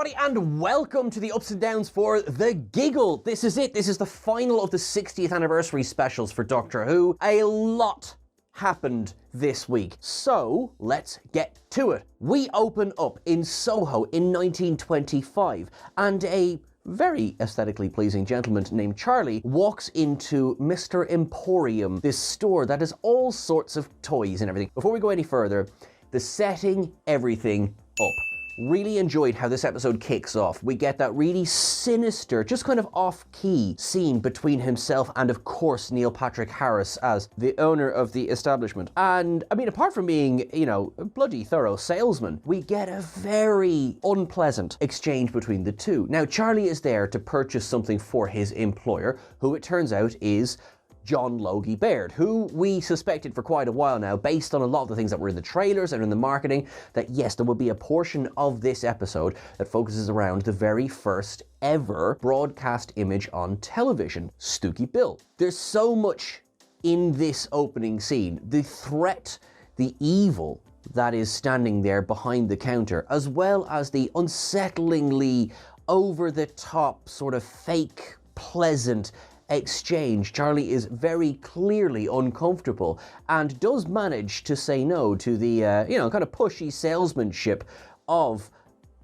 everybody, and welcome to the ups and downs for the Giggle. This is it. This is the final of the 60th anniversary specials for Doctor Who. A lot happened this week, so let's get to it. We open up in Soho in 1925, and a very aesthetically pleasing gentleman named Charlie walks into Mr. Emporium, this store that has all sorts of toys and everything. Before we go any further, the setting everything up. Really enjoyed how this episode kicks off. We get that really sinister, just kind of off-key scene between himself and, of course, Neil Patrick Harris as the owner of the establishment. And, I mean, apart from being, you know, a bloody thorough salesman, we get a very unpleasant exchange between the two. Now, Charlie is there to purchase something for his employer, who it turns out is John Logie Baird, who we suspected for quite a while now, based on a lot of the things that were in the trailers and in the marketing, that yes, there will be a portion of this episode that focuses around the very first ever broadcast image on television, Stooky Bill. There's so much in this opening scene. The threat, the evil that is standing there behind the counter, as well as the unsettlingly over-the-top, sort of fake, pleasant exchange. Charlie is very clearly uncomfortable and does manage to say no to the, kind of pushy salesmanship of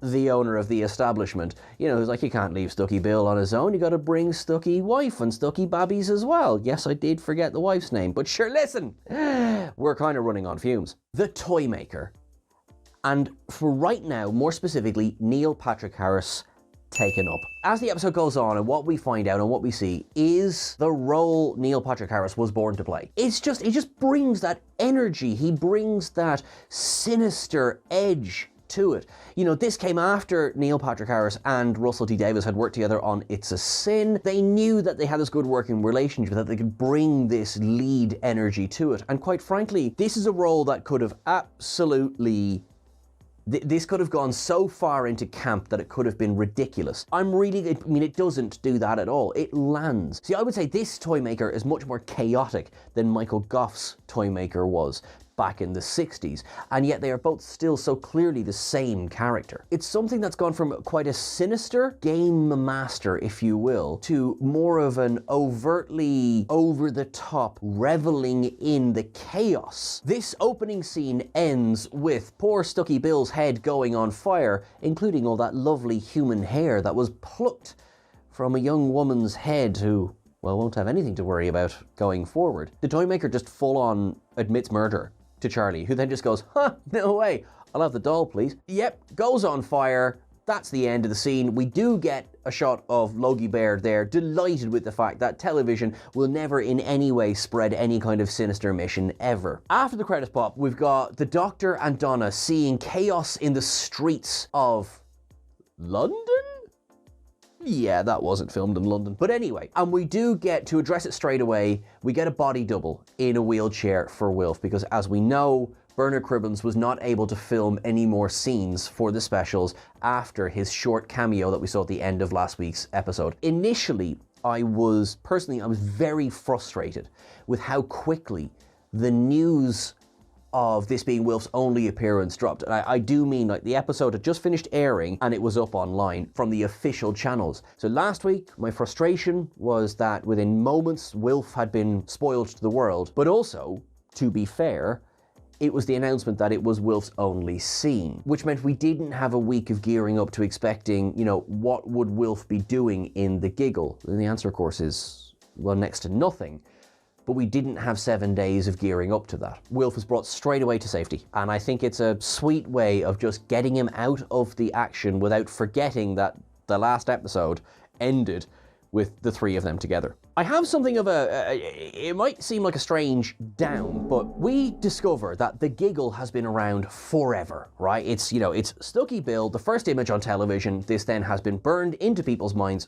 the owner of the establishment. You know, he's like, you can't leave Stooky Bill on his own, you gotta bring Stooky wife and Stooky babbies as well. Yes, I did forget the wife's name, but sure, listen, we're kind of running on fumes. The toy maker, and for right now, more specifically, Neil Patrick Harris, taken up. As the episode goes on, and what we find out and what we see is the role Neil Patrick Harris was born to play. He just brings that energy, he brings that sinister edge to it. You know, this came after Neil Patrick Harris and Russell T Davies had worked together on It's a Sin. They knew that they had this good working relationship, that they could bring this lead energy to it. And quite frankly, this is a role that could have absolutely this could have gone so far into camp that it could have been ridiculous. It doesn't do that at all. It lands. See, I would say this toy maker is much more chaotic than Michael Gough's toy maker was back in the 60s, and yet they are both still so clearly the same character. It's something that's gone from quite a sinister game master, if you will, to more of an overtly over-the-top reveling in the chaos. This opening scene ends with poor Stooky Bill's head going on fire, including all that lovely human hair that was plucked from a young woman's head who, well, won't have anything to worry about going forward. The toy maker just full-on admits murder to Charlie, who then just goes, huh, no way, I'll have the doll, please. Yep, goes on fire. That's the end of the scene. We do get a shot of Logie Baird there, delighted with the fact that television will never in any way spread any kind of sinister mission ever. After the credits pop, we've got the Doctor and Donna seeing chaos in the streets of London? Yeah, that wasn't filmed in London. But anyway, and we do get, to address it straight away, we get a body double in a wheelchair for Wilf, because as we know, Bernard Cribbins was not able to film any more scenes for the specials after his short cameo that we saw at the end of last week's episode. Initially, I was very frustrated with how quickly the news of this being Wilf's only appearance dropped. And I do mean, like, the episode had just finished airing and it was up online from the official channels. So last week, my frustration was that within moments, Wilf had been spoiled to the world. But also, to be fair, it was the announcement that it was Wilf's only scene, which meant we didn't have a week of gearing up to expecting, you know, what would Wilf be doing in the Giggle? And the answer, of course, is, well, next to nothing. But we didn't have 7 days of gearing up to that. Wilf was brought straight away to safety, and I think it's a sweet way of just getting him out of the action without forgetting that the last episode ended with the three of them together. I have something of it might seem like a strange down, but we discover that the Giggle has been around forever, right? It's Stooky Bill, the first image on television. This then has been burned into people's minds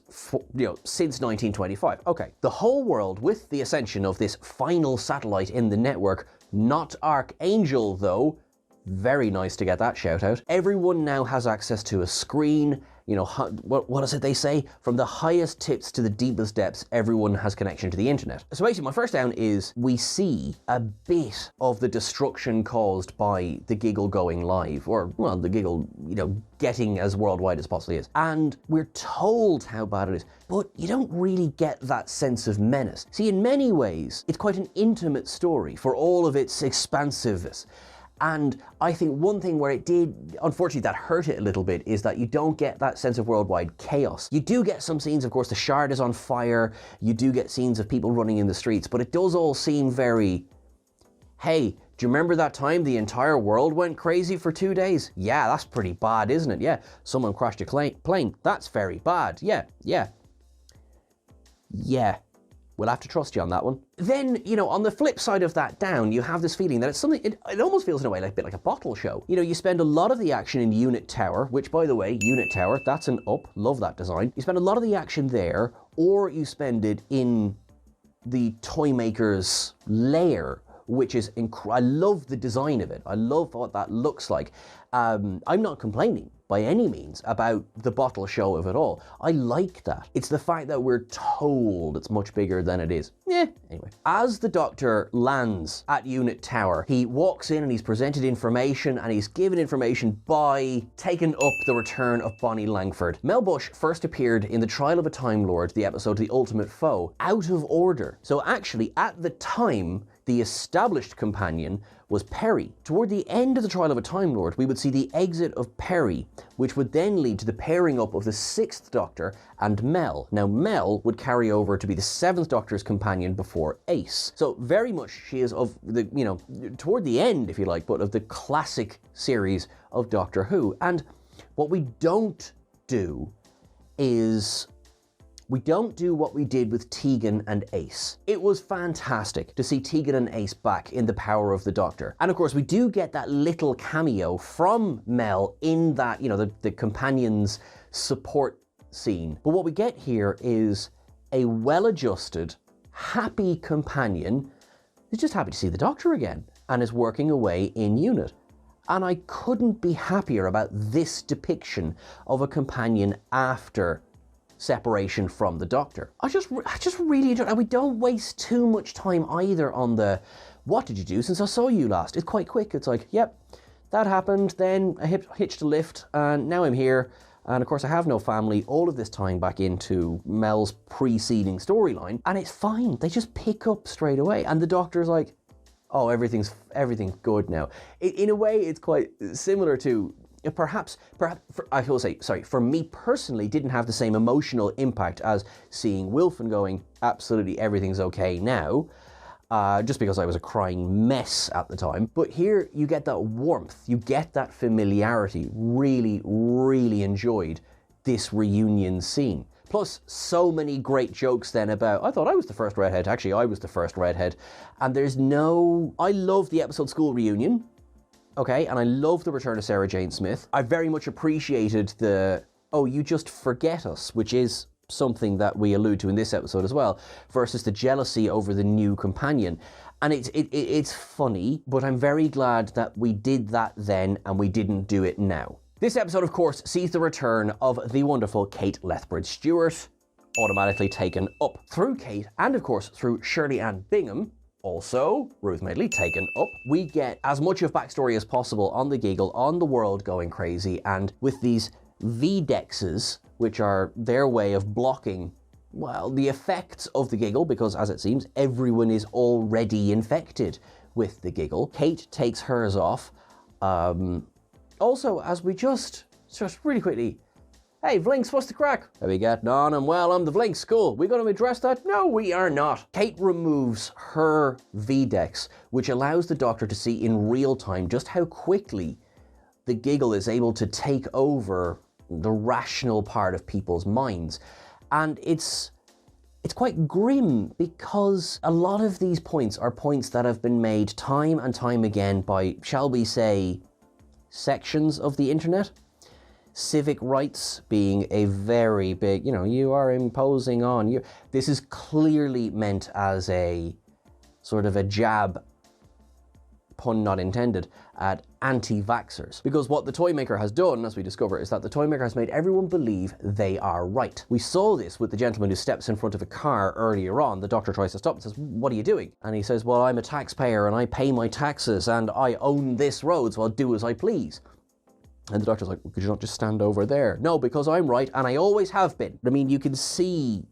since 1925. Okay, the whole world, with the ascension of this final satellite in the network, not Archangel though, very nice to get that shout out. Everyone now has access to a screen. you know, what is it they say? From the highest tips to the deepest depths, everyone has connection to the internet. So basically, my first down is we see a bit of the destruction caused by the Giggle going live, or, well, the Giggle, you know, getting as worldwide as possibly is. And we're told how bad it is, but you don't really get that sense of menace. See, in many ways, it's quite an intimate story for all of its expansiveness. And I think one thing where it did, unfortunately, that hurt it a little bit is that you don't get that sense of worldwide chaos. You do get some scenes, of course, the Shard is on fire, you do get scenes of people running in the streets, but it does all seem very, hey, do you remember that time the entire world went crazy for 2 days? Yeah, that's pretty bad, isn't it? Yeah, someone crashed a plane. That's very bad. Yeah. We'll have to trust you on that one. Then, you know, on the flip side of that down, you have this feeling that it's something, it almost feels in a way like a bit like a bottle show. You know, you spend a lot of the action in Unit Tower, which, by the way, Unit Tower, that's an up, love that design. You spend a lot of the action there, or you spend it in the Toymaker's lair, which is I love the design of it. I love what that looks like. I'm not complaining by any means about the bottle show of it all. I like that. It's the fact that we're told it's much bigger than it is. Anyway. As the Doctor lands at Unit Tower, he walks in and he's presented information, and he's given information by taking up the return of Bonnie Langford. Mel Bush first appeared in The Trial of a Time Lord, the episode The Ultimate Foe, out of order. So actually, at the time, the established companion was Perry. Toward the end of The Trial of a Time Lord, we would see the exit of Perry, which would then lead to the pairing up of the 6th Doctor and Mel. Now, Mel would carry over to be the 7th Doctor's companion before Ace. So very much she is of the, you know, toward the end, if you like, but of the classic series of Doctor Who. And what we don't do is we don't do what we did with Tegan and Ace. It was fantastic to see Tegan and Ace back in The Power of the Doctor. And of course, we do get that little cameo from Mel in that, you know, the companion's support scene. But what we get here is a well-adjusted, happy companion who's just happy to see the Doctor again and is working away in unit. And I couldn't be happier about this depiction of a companion after separation from the Doctor. I just really enjoy it. And we don't waste too much time either on the, what did you do since I saw you last? It's quite quick. It's like, yep, that happened, then I hitched a lift, and now I'm here. And of course, I have no family. All of this tying back into Mel's preceding storyline, and it's fine. They just pick up straight away. And the Doctor's like, oh, everything's good now. In a way, it's quite similar to, perhaps, I will say, sorry, for me personally, didn't have the same emotional impact as seeing Wilfin going, absolutely everything's okay now, just because I was a crying mess at the time. But here you get that warmth, you get that familiarity. Really, really enjoyed this reunion scene. Plus, so many great jokes then about, I thought I was the first redhead. Actually, I was the first redhead. And I love the episode School Reunion. Okay, and I love the return of Sarah Jane Smith. I very much appreciated the, oh, you just forget us, which is something that we allude to in this episode as well, versus the jealousy over the new companion. And it's funny, but I'm very glad that we did that then and we didn't do it now. This episode, of course, sees the return of the wonderful Kate Lethbridge-Stewart, automatically taken up through Kate, and of course through Shirley Ann Bingham, also Ruth Madeley taken up. We get as much of backstory as possible on the Giggle, on the world going crazy, and with these V-dexes, which are their way of blocking, well, the effects of the Giggle, because as it seems, everyone is already infected with the Giggle. Kate takes hers off. Also, as we just really quickly, hey, Vlinks, what's the crack? How we getting on? And well, I'm the Vlinks, cool. We gonna address that? No, we are not. Kate removes her V-Dex, which allows the Doctor to see in real time just how quickly the Giggle is able to take over the rational part of people's minds. And it's quite grim, because a lot of these points are points that have been made time and time again by, shall we say, sections of the internet. Civic rights being a very big, you know, you are imposing on you. This is clearly meant as a sort of a jab pun not intended, at anti-vaxxers. Because what the toy maker has done, as we discover, is that the toy maker has made everyone believe they are right. We saw this with the gentleman who steps in front of a car earlier on. The doctor tries to stop and says, "What are you doing?" And he says, "Well, I'm a taxpayer and I pay my taxes and I own this road, so I'll do as I please." And the doctor's like, "Well, could you not just stand over there?" "No, because I'm right and I always have been." I mean, you can see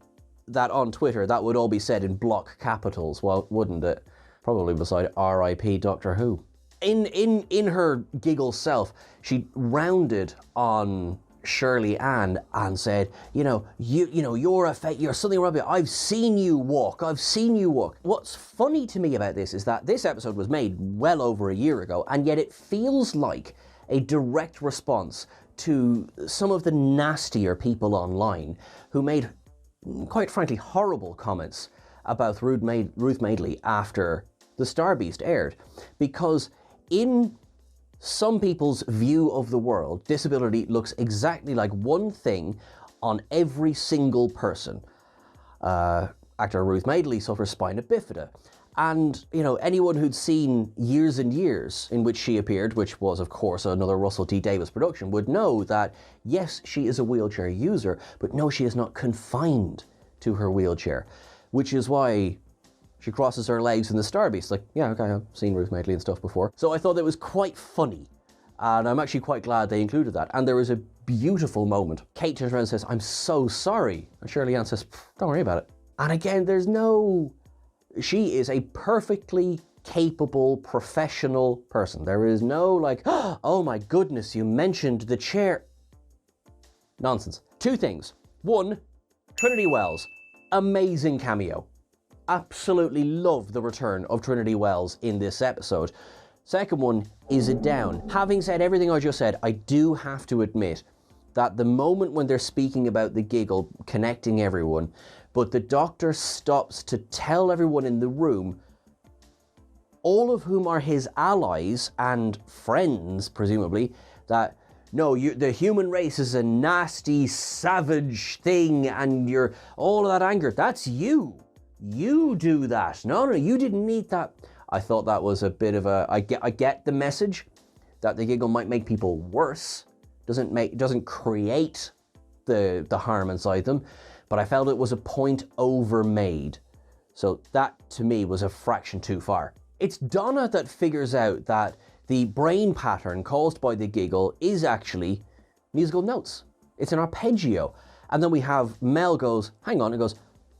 that on Twitter, that would all be said in block capitals, well, wouldn't it? Probably beside R.I.P. Doctor Who. In her Giggle self, she rounded on Shirley Ann and said, you're something wrong with you. I've seen you walk. What's funny to me about this is that this episode was made well over a year ago, and yet it feels like a direct response to some of the nastier people online who made, quite frankly, horrible comments about Ruth Madeley after The Star Beast aired. Because in some people's view of the world, disability looks exactly like one thing on every single person. Actor Ruth Madeley suffers spina bifida. And, anyone who'd seen Years and Years in which she appeared, which was, of course, another Russell T Davies production, would know that, yes, she is a wheelchair user, but no, she is not confined to her wheelchair, which is why she crosses her legs in The Star Beast. Like, yeah, okay, I've seen Ruth Madeley and stuff before. So I thought that was quite funny, and I'm actually quite glad they included that. And there was a beautiful moment. Kate turns around and says, "I'm so sorry." And Shirley Ann says, "Don't worry about it." And again, she is a perfectly capable, professional person. There is no like, "Oh my goodness, you mentioned the chair." Nonsense. Two things. One, Trinity Wells, amazing cameo. Absolutely love the return of Trinity Wells in this episode. Second one, is it down? Having said everything I just said, I do have to admit that the moment when they're speaking about the Giggle connecting everyone, but the doctor stops to tell everyone in the room, all of whom are his allies and friends, presumably, that no, the human race is a nasty, savage thing, and you're all of that anger, that's you. You do that. No, you didn't need that. I thought that was a bit of a, I get the message that the Giggle might make people worse, doesn't create the harm inside them, but I felt it was a point overmade. So that to me was a fraction too far. It's Donna that figures out that the brain pattern caused by the Giggle is actually musical notes. It's an arpeggio. And then we have Mel goes, hang on, and goes,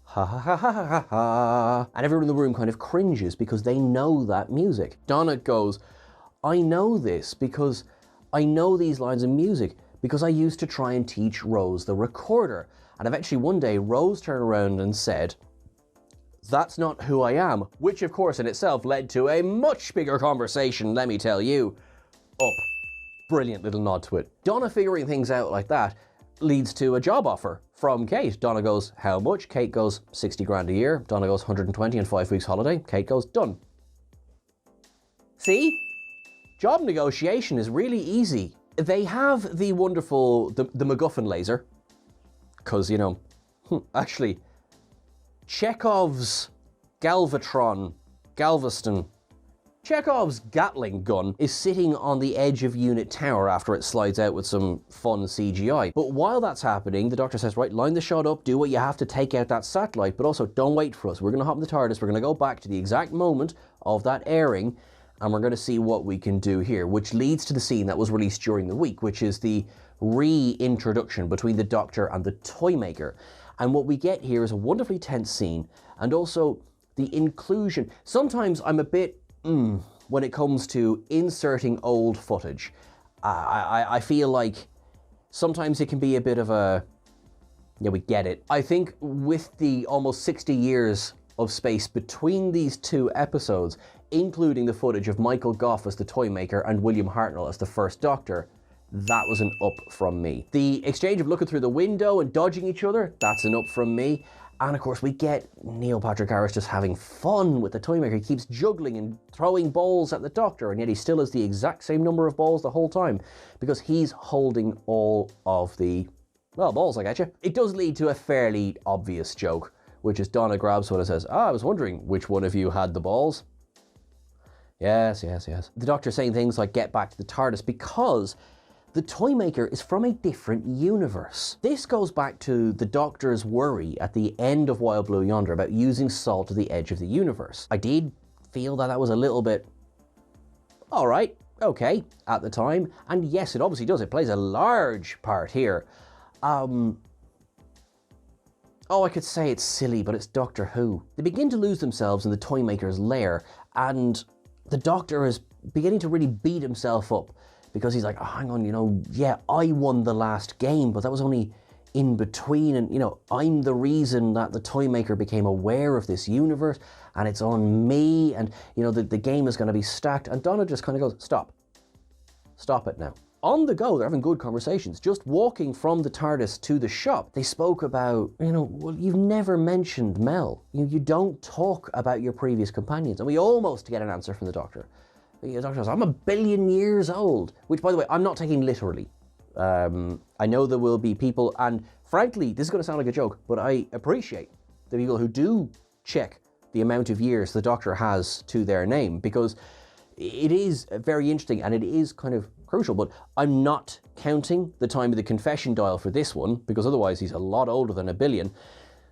ha ha ha ha ha ha. And everyone in the room kind of cringes because they know that music. Donna goes, I know this because I know these lines of music because I used to try and teach Rose the recorder. And eventually one day Rose turned around and said, that's not who I am, which of course in itself led to a much bigger conversation, let me tell you. Up. Brilliant little nod to it. Donna figuring things out like that leads to a job offer from Kate. Donna goes, how much? Kate goes, 60 grand a year. Donna goes, 120 and 5 weeks holiday. Kate goes, done. See? Job negotiation is really easy. They have the wonderful, the MacGuffin laser, because, you know, actually, Chekhov's Galvatron, Chekhov's Gatling gun is sitting on the edge of Unit Tower after it slides out with some fun CGI. But while that's happening, the Doctor says, right, line the shot up, do what you have to take out that satellite, but also don't wait for us. We're going to hop in the TARDIS, we're going to go back to the exact moment of that airing, and we're going to see what we can do here, which leads to the scene that was released during the week, which is the reintroduction between the Doctor and the toy maker. And what we get here is a wonderfully tense scene, and also the inclusion. Sometimes I'm a bit, when it comes to inserting old footage. I feel like sometimes it can be a bit of a, yeah, we get it. I think with the almost 60 years of space between these two episodes, including the footage of Michael Gough as the toy maker and William Hartnell as the first Doctor, that was an up from me. The exchange of looking through the window and dodging each other, that's an up from me. And of course we get Neil Patrick Harris just having fun with the toy maker. He keeps juggling and throwing balls at the Doctor, and yet he still has the exact same number of balls the whole time because he's holding all of the, well, balls, I get you. It does lead to a fairly obvious joke, which is Donna grabs one and says, I was wondering which one of you had the balls. Yes, yes, yes. The Doctor saying things like get back to the TARDIS because the Toymaker is from a different universe. This goes back to the Doctor's worry at the end of Wild Blue Yonder about using salt to the edge of the universe. I did feel that that was a little bit, all right, okay, at the time. And yes, it obviously does. It plays a large part here. Oh, I could say it's silly, but it's Doctor Who. They begin to lose themselves in the Toymaker's lair, and the Doctor is beginning to really beat himself up because he's like, oh, hang on, you know, yeah, I won the last game, but that was only in between, and, you know, I'm the reason that the Toymaker became aware of this universe, and it's on me, and, you know, the game is going to be stacked. And Donna just kind of goes, stop it now. On the go, they're having good conversations. Just walking from the TARDIS to the shop, they spoke about, you know, well, you've never mentioned Mel. You don't talk about your previous companions. And we almost get an answer from the Doctor. The Doctor goes, I'm 1 billion years old. Which, by the way, I'm not taking literally. I know there will be people, and frankly, this is going to sound like a joke, but I appreciate the people who do check the amount of years the Doctor has to their name, because it is very interesting and it is kind of crucial. But I'm not counting the time of the confession dial for this one, because otherwise he's a lot older than 1 billion.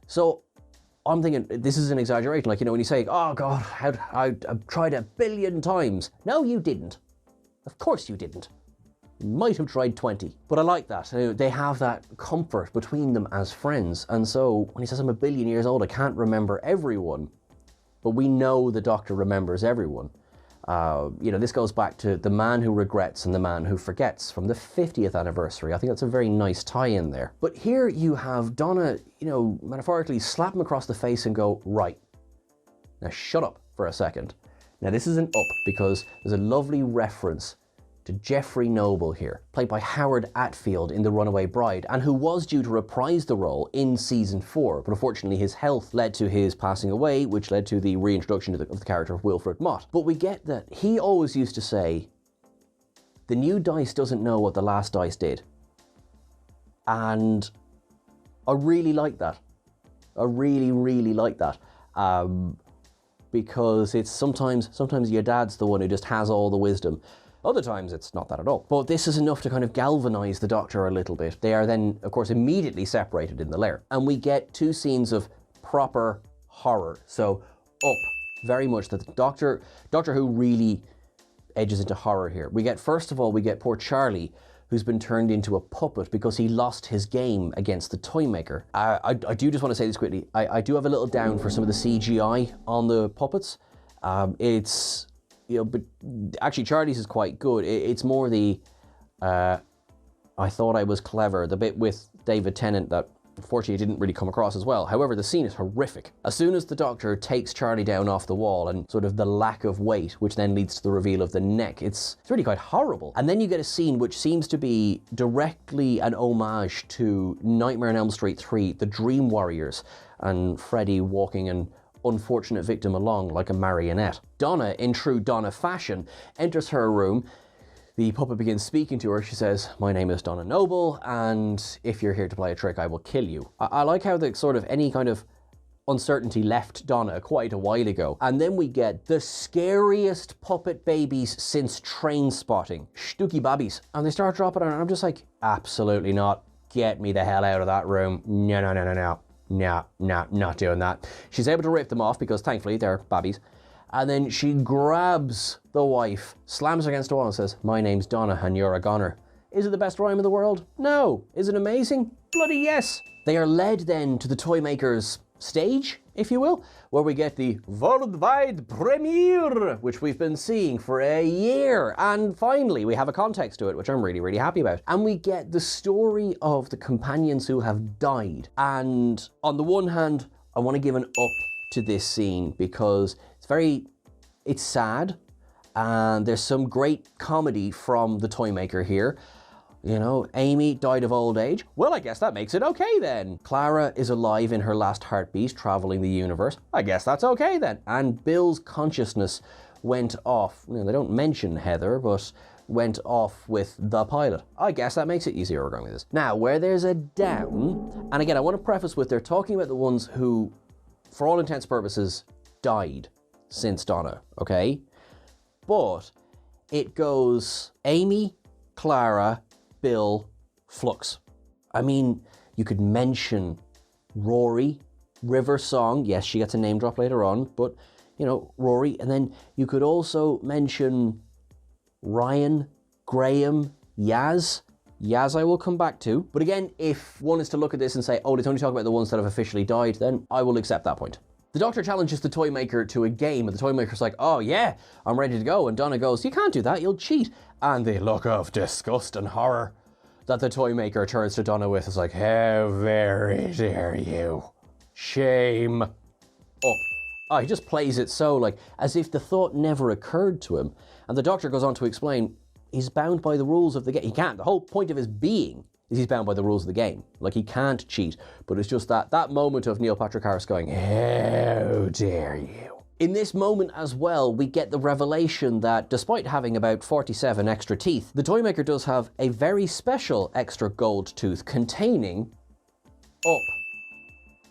So I'm thinking this is an exaggeration. Like, you know, when you say, oh God, I've tried 1 billion times. No, you didn't. Of course you didn't. You might have tried 20. But I like that. They have that comfort between them as friends. And so when he says I'm 1 billion years old, I can't remember everyone. But we know the Doctor remembers everyone. You know, this goes back to the man who regrets and the man who forgets from the 50th anniversary. I think that's a very nice tie-in there. But here you have Donna, you know, metaphorically slap him across the face and go, right, now shut up for a second. Now this is an up because there's a lovely reference to Geoffrey Noble here, played by Howard Atfield in The Runaway Bride, and who was due to reprise the role in season 4, but unfortunately his health led to his passing away, which led to the reintroduction of the character of Wilfred Mott. But we get that he always used to say, the new dice doesn't know what the last dice did. And I really like that. I really, really like that. Because it's sometimes your dad's the one who just has all the wisdom. Other times it's not that at all. But this is enough to kind of galvanize the Doctor a little bit. They are then, of course, immediately separated in the lair. And we get 2 scenes of proper horror. So up very much that the Doctor Who really edges into horror here. First of all, we get poor Charlie, who's been turned into a puppet because he lost his game against the Toymaker. I do just want to say this quickly. I do have a little down for some of the CGI on the puppets. It's, you know, but actually Charlie's is quite good. It's more the, I thought I was clever, the bit with David Tennant that unfortunately didn't really come across as well. However, the scene is horrific. As soon as the Doctor takes Charlie down off the wall and sort of the lack of weight, which then leads to the reveal of the neck, it's really quite horrible. And then you get a scene which seems to be directly an homage to Nightmare on Elm Street 3, The Dream Warriors, and Freddy walking an unfortunate victim along like a marionette. Donna, in true Donna fashion, enters her room. The puppet begins speaking to her. She says, my name is Donna Noble, and if you're here to play a trick, I will kill you. I like how the sort of any kind of uncertainty left Donna quite a while ago. And then we get the scariest puppet babies since Train Spotting. Stooky babbies. And they start dropping on, and I'm just like, absolutely not. Get me the hell out of that room. No, no, no, no, no. No, no, not doing that. She's able to rip them off because thankfully they're babbies. And then she grabs the wife, slams her against the wall and says, my name's Donna and you're a goner. Is it the best rhyme in the world? No. Is it amazing? Bloody yes. They are led then to the Toymaker's stage, if you will, where we get the worldwide premiere, which we've been seeing for a year. And finally, we have a context to it, which I'm really, really happy about. And we get the story of the companions who have died. And on the one hand, I want to give an up to this scene because it's sad, and there's some great comedy from the Toymaker here. You know, Amy died of old age. Well, I guess that makes it okay then. Clara is alive in her last heartbeat, traveling the universe. I guess that's okay then. And Bill's consciousness went off. You know, they don't mention Heather, but went off with the pilot. I guess that makes it easier we're going with this. Now, where there's a down, and again, I want to preface with they're talking about the ones who, for all intents and purposes, died since Donna, okay? but it goes Amy, Clara, Bill, Flux. I mean, you could mention Rory, River Song. Yes, she gets a name drop later on, but, you know, Rory. And then you could also mention Ryan, Graham, Yaz. Yaz I will come back to. But again, if one is to look at this and say, oh, it's only talking about the ones that have officially died, then I will accept that point. The Doctor challenges the toy maker to a game, and the toy maker's like, oh yeah, I'm ready to go. And Donna goes, you can't do that, you'll cheat. And the look of disgust and horror that the toy maker turns to Donna with is like, how very dare you. Shame. Oh, he just plays it so, like, as if the thought never occurred to him. And the Doctor goes on to explain, he's bound by the rules of the game. He can't. The whole point of his being is he's bound by the rules of the game. Like, he can't cheat. But it's just that moment of Neil Patrick Harris going, how dare you. In this moment as well, we get the revelation that despite having about 47 extra teeth, the toy maker does have a very special extra gold tooth containing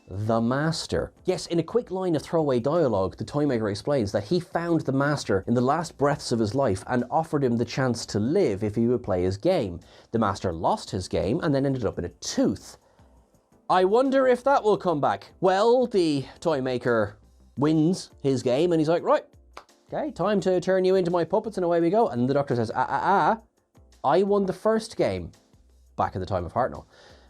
the Master. Yes, in a quick line of throwaway dialogue, the toymaker explains that he found the Master in the last breaths of his life and offered him the chance to live if he would play his game. The Master lost his game and then ended up in a tooth. I wonder if that will come back. Well, the toymaker wins his game and he's like, right, okay, time to turn you into my puppets and away we go. And the Doctor says, I won the first game back at the time of Hartnell.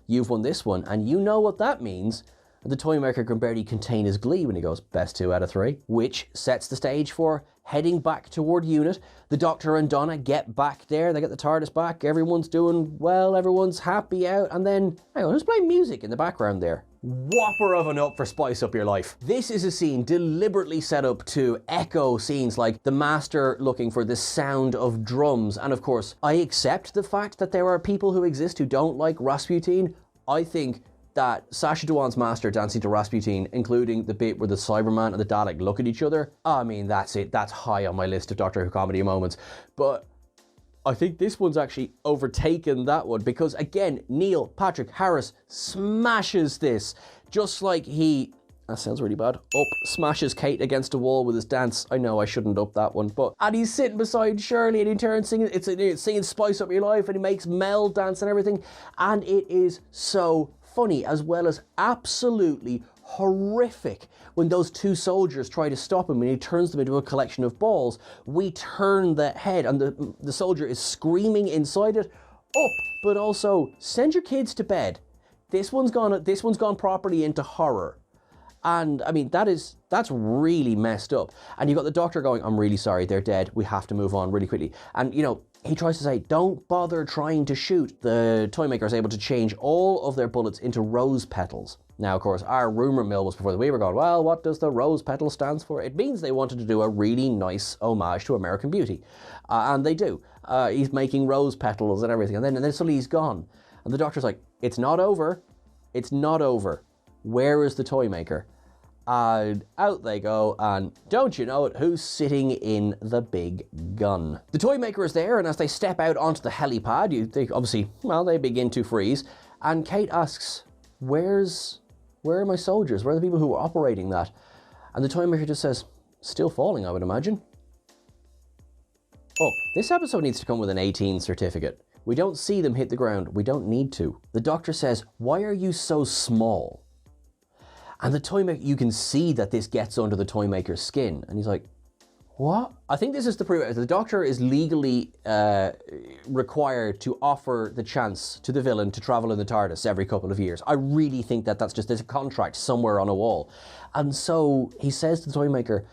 You've won this one and you know what that means. The toymaker can barely contain his glee when he goes best 2 out of 3, which sets the stage for heading back toward Unit. The Doctor and Donna get back there, they get the TARDIS back, everyone's doing well, everyone's happy out, and then, hang on, who's playing music in the background there? Whopper of an up for Spice Up Your Life. This is a scene deliberately set up to echo scenes like the Master looking for the sound of drums, and of course, I accept the fact that there are people who exist who don't like Rasputin. I think that Sacha Dhawan's Master dancing to Rasputin, including the bit where the Cyberman and the Dalek look at each other, I mean, that's it. That's high on my list of Doctor Who comedy moments. But I think this one's actually overtaken that one because, again, Neil Patrick Harris smashes this. Just like he, that sounds really bad, smashes Kate against a wall with his dance. I know I shouldn't up that one, but, and he's sitting beside Shirley and he turns singing, it's singing Spice Up Your Life and he makes Mel dance and everything. And it is so funny, as well as absolutely horrific when those 2 soldiers try to stop him and he turns them into a collection of balls. We turn the head and the soldier is screaming inside it, but also send your kids to bed. This one's gone properly into horror. And I mean, that's really messed up. And you got the Doctor going, I'm really sorry, they're dead. We have to move on really quickly. And you know, he tries to say, don't bother trying to shoot. The toymaker is able to change all of their bullets into rose petals. Now, of course, our rumour mill was before that we were going, well, what does the rose petal stand for? It means they wanted to do a really nice homage to American Beauty. And they do. He's making rose petals and everything. And then suddenly he's gone. And the Doctor's like, it's not over. It's not over. Where is the toymaker? And out they go, and don't you know it, who's sitting in the big gun? The toymaker is there, and as they step out onto the helipad, they obviously, well, they begin to freeze, and Kate asks, where are my soldiers? Where are the people who are operating that? And the toymaker just says, still falling, I would imagine. This episode needs to come with an 18 certificate. We don't see them hit the ground. We don't need to. The Doctor says, why are you so small? And the toymaker, you can see that this gets under the toymaker's skin. And he's like, what? I think this is the proof. The Doctor is legally required to offer the chance to the villain to travel in the TARDIS every couple of years. I really think that there's a contract somewhere on a wall. And so he says to the toymaker,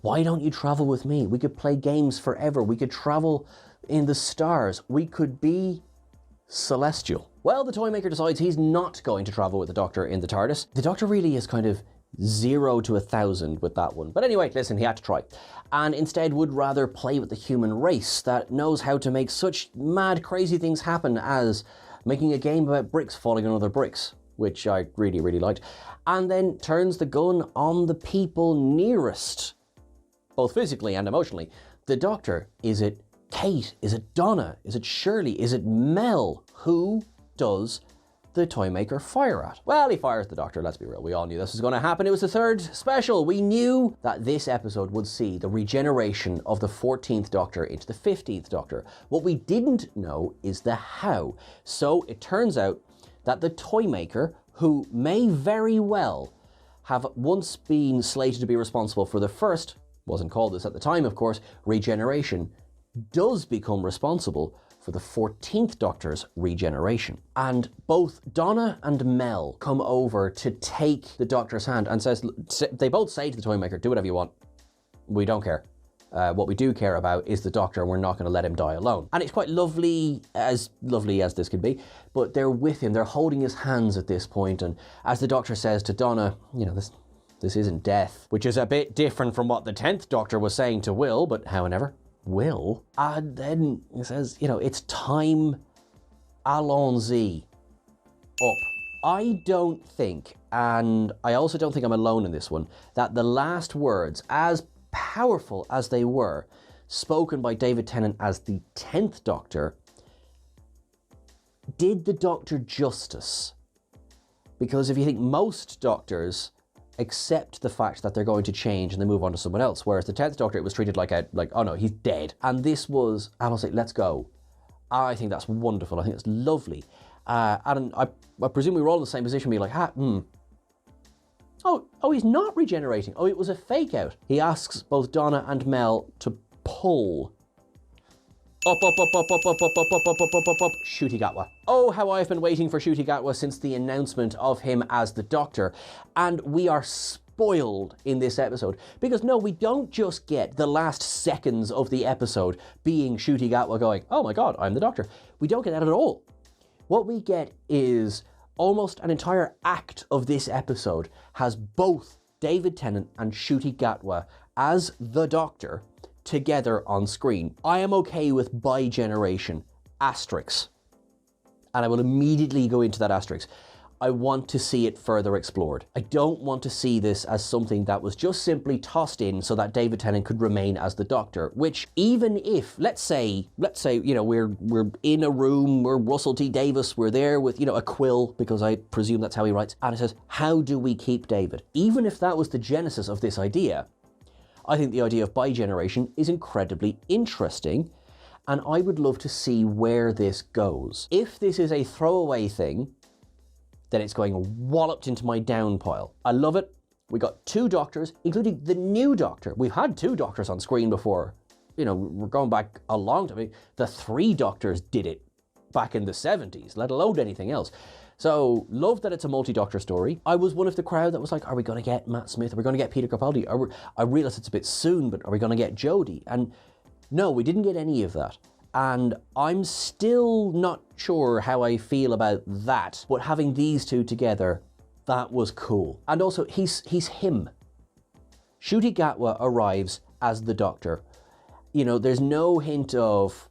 why don't you travel with me? We could play games forever. We could travel in the stars. We could be celestial. Well, the toymaker decides he's not going to travel with the Doctor in the TARDIS. The Doctor really is kind of 0 to 1,000 with that one. But anyway, listen, he had to try. And instead would rather play with the human race that knows how to make such mad, crazy things happen as making a game about bricks falling on other bricks, which I really, really liked. And then turns the gun on the people nearest, both physically and emotionally. The Doctor, is it Kate? Is it Donna? Is it Shirley? Is it Mel? Who does the Toymaker fire at? Well, he fires the Doctor, let's be real. We all knew this was going to happen. It was the third special. We knew that this episode would see the regeneration of the 14th Doctor into the 15th Doctor. What we didn't know is the how. So it turns out that the Toymaker, who may very well have once been slated to be responsible for the first, wasn't called this at the time of course, regeneration, does become responsible for the 14th Doctor's regeneration. And both Donna and Mel come over to take the Doctor's hand and they both say to the Toymaker, do whatever you want, we don't care. What we do care about is the Doctor, and we're not going to let him die alone. And it's quite lovely as this can be, but they're with him, they're holding his hands at this point, and as the Doctor says to Donna, you know, this isn't death, which is a bit different from what the 10th Doctor was saying to Will, but however, Will. And then he says, you know, it's time, allons-y, up. I don't think, and I also don't think I'm alone in this one, that the last words, as powerful as they were, spoken by David Tennant as the 10th Doctor, did the Doctor justice. Because if you think most Doctors accept the fact that they're going to change and they move on to someone else, whereas the 10th Doctor, it was treated like, oh no, he's dead. And this was, I was like, let's go. I think that's wonderful. I think it's lovely. And I presume we were all in the same position, being like, oh, he's not regenerating. Oh, it was a fake out. He asks both Donna and Mel to pull. Up, Ncuti Gatwa. Oh, how I've been waiting for Ncuti Gatwa since the announcement of him as the Doctor. And we are spoiled in this episode. Because no, we don't just get the last seconds of the episode being Ncuti Gatwa going, oh my God, I'm the Doctor. We don't get that at all. What we get is almost an entire act of this episode has both David Tennant and Ncuti Gatwa as the Doctor together on screen. I am okay with bi-generation, asterisks. And I will immediately go into that asterisk. I want to see it further explored. I don't want to see this as something that was just simply tossed in so that David Tennant could remain as the Doctor, which even if, let's say, you know, we're in a room, we're Russell T Davies, we're there with, you know, a quill, because I presume that's how he writes, and it says, how do we keep David? Even if that was the genesis of this idea, I think the idea of bi-generation is incredibly interesting, and I would love to see where this goes. If this is a throwaway thing, then it's going walloped into my down pile. I love it. We got 2 Doctors, including the new Doctor. We've had 2 Doctors on screen before. You know, we're going back a long time. The 3 Doctors did it back in the 70s, let alone anything else. So, love that it's a multi-Doctor story. I was one of the crowd that was like, are we going to get Matt Smith? Are we going to get Peter Capaldi? I realize it's a bit soon, but are we going to get Jodie? And no, we didn't get any of that. And I'm still not sure how I feel about that, but having these 2 together, that was cool. And also, he's him. Ncuti Gatwa arrives as the Doctor. You know, there's no hint of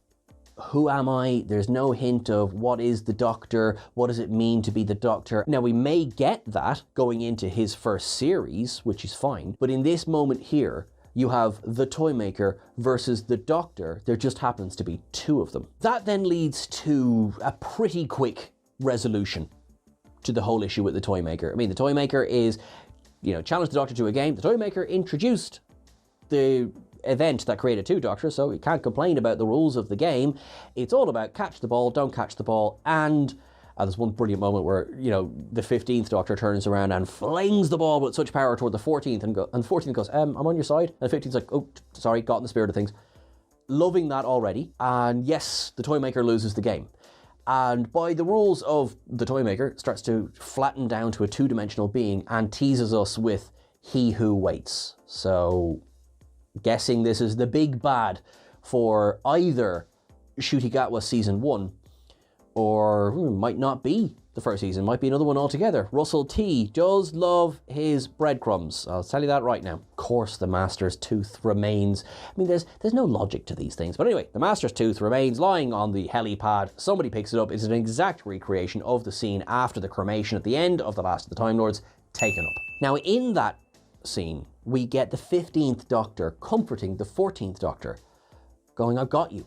who am I? There's no hint of what is the Doctor? What does it mean to be the Doctor? Now, we may get that going into his first series, which is fine, but in this moment here, you have the Toymaker versus the Doctor. There just happens to be 2 of them. That then leads to a pretty quick resolution to the whole issue with the Toymaker. I mean, the Toymaker is, you know, challenged the Doctor to a game. The Toymaker introduced the event that created 2 Doctors, so you can't complain about the rules of the game. It's all about catch the ball, don't catch the ball, and there's one brilliant moment where, you know, the 15th Doctor turns around and flings the ball with such power toward the 14th, and the 14th goes, I'm on your side. And the 15th's like, oh, sorry, got in the spirit of things. Loving that already. And yes, the Toymaker loses the game. And by the rules of the Toymaker, starts to flatten down to a 2-dimensional being and teases us with He Who Waits. So, guessing this is the big bad for either Ncuti Gatwa Season 1, or might not be the first season, might be another one altogether. Russell T does love his breadcrumbs. I'll tell you that right now. Of course, the Master's tooth remains. I mean, there's no logic to these things. But anyway, the Master's tooth remains lying on the helipad. Somebody picks it up. It's an exact recreation of the scene after the cremation at the end of The Last of the Time Lords, taken up. Now, in that scene, we get the 15th Doctor comforting the 14th Doctor, going, I've got you.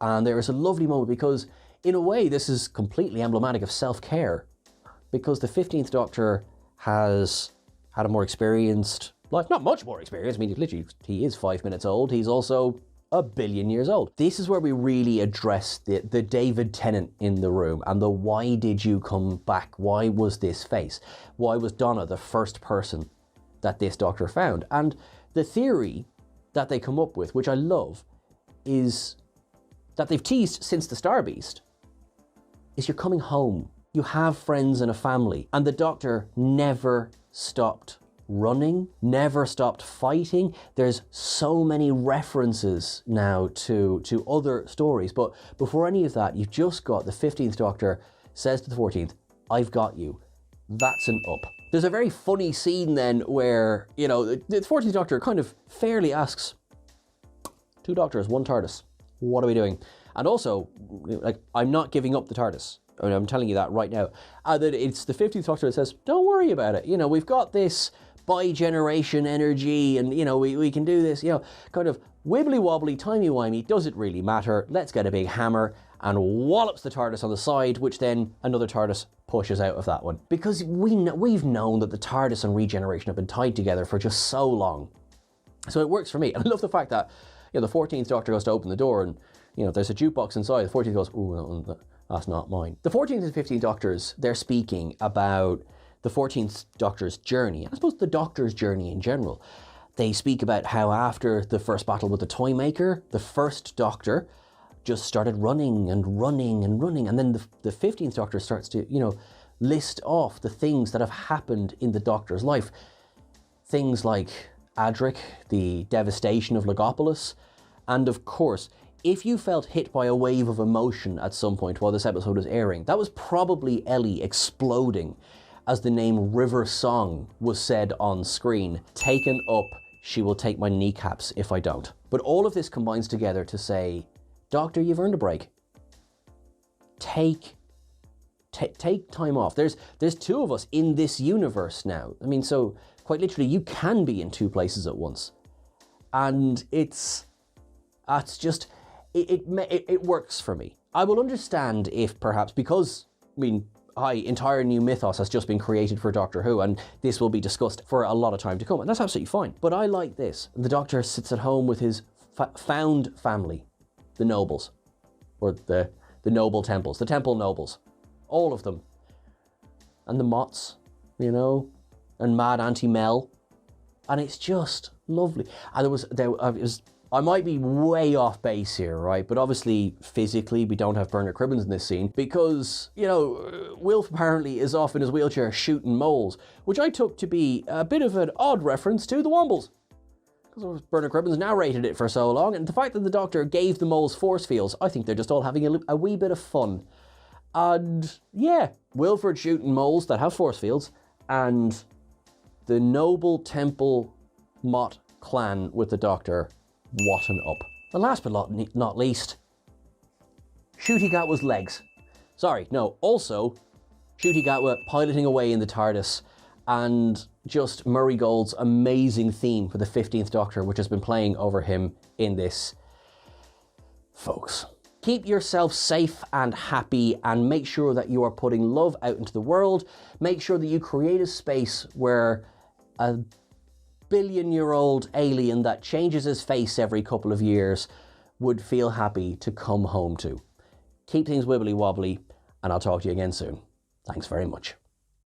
And there is a lovely moment because in a way, this is completely emblematic of self-care, because the 15th Doctor has had a more experienced life. Not much more experience. I mean, literally, he is 5 minutes old. He's also a billion years old. This is where we really address the David Tennant in the room and the why did you come back? Why was this face? Why was Donna the first person that this Doctor found? And the theory that they come up with, which I love, is that they've teased since the Star Beast, is you're coming home. You have friends and a family. And the Doctor never stopped running, never stopped fighting. There's so many references now to other stories. But before any of that, you've just got the 15th Doctor says to the 14th, I've got you. That's an up. There's a very funny scene then where, you know, the 14th Doctor kind of fairly asks, 2 Doctors, 1 TARDIS. What are we doing? And also, like, I'm not giving up the TARDIS. I mean, I'm telling you that right now. That it's the 15th Doctor that says, don't worry about it. You know, we've got this bi-generation energy and, you know, we can do this, you know, kind of wibbly-wobbly, timey-wimey. Does it really matter? Let's get a big hammer and wallops the TARDIS on the side, which then another TARDIS pushes out of that one. Because we've known that the TARDIS and regeneration have been tied together for just so long. So it works for me. And I love the fact that, you know, the 14th Doctor goes to open the door and, you know, there's a jukebox inside. The 14th goes, ooh, no, that's not mine. The 14th and 15th Doctors, they're speaking about the 14th Doctor's journey, and I suppose the Doctor's journey in general. They speak about how after the first battle with the Toymaker, the first Doctor just started running and running and running, and then the 15th Doctor starts to, you know, list off the things that have happened in the Doctor's life. Things like Adric, the devastation of Legopolis, and of course, if you felt hit by a wave of emotion at some point while this episode was airing, that was probably Ellie exploding as the name River Song was said on screen. Taken up, she will take my kneecaps if I don't. But all of this combines together to say, Doctor, you've earned a break. Take time off. There's 2 of us in this universe now. I mean, so quite literally, you can be in 2 places at once. And it's just, it works for me. I will understand if perhaps, because, I mean, entire new mythos has just been created for Doctor Who, and this will be discussed for a lot of time to come, and that's absolutely fine. But I like this. The Doctor sits at home with his found family, the Nobles, or the Noble Temples, the Temple Nobles, all of them, and the Motts, you know, and Mad Auntie Mel, and it's just lovely. And I might be way off base here, right? But obviously, physically, we don't have Bernard Cribbins in this scene because, you know, Wilf apparently is off in his wheelchair shooting moles, which I took to be a bit of an odd reference to the Wombles. Because Bernard Cribbins narrated it for so long, and the fact that the Doctor gave the moles force fields, I think they're just all having a wee bit of fun. And yeah, Wilfred shooting moles that have force fields, and the Noble Temple Mott clan with the Doctor. What an up. And last but not least, Ncuti Gatwa's legs. Sorry, no, also, Ncuti Gatwa piloting away in the TARDIS, and just Murray Gold's amazing theme for the 15th Doctor, which has been playing over him in this. Folks, keep yourself safe and happy, and make sure that you are putting love out into the world. Make sure that you create a space where a billion-year-old alien that changes his face every couple of years would feel happy to come home to. Keep things wibbly-wobbly, and I'll talk to you again soon. Thanks very much.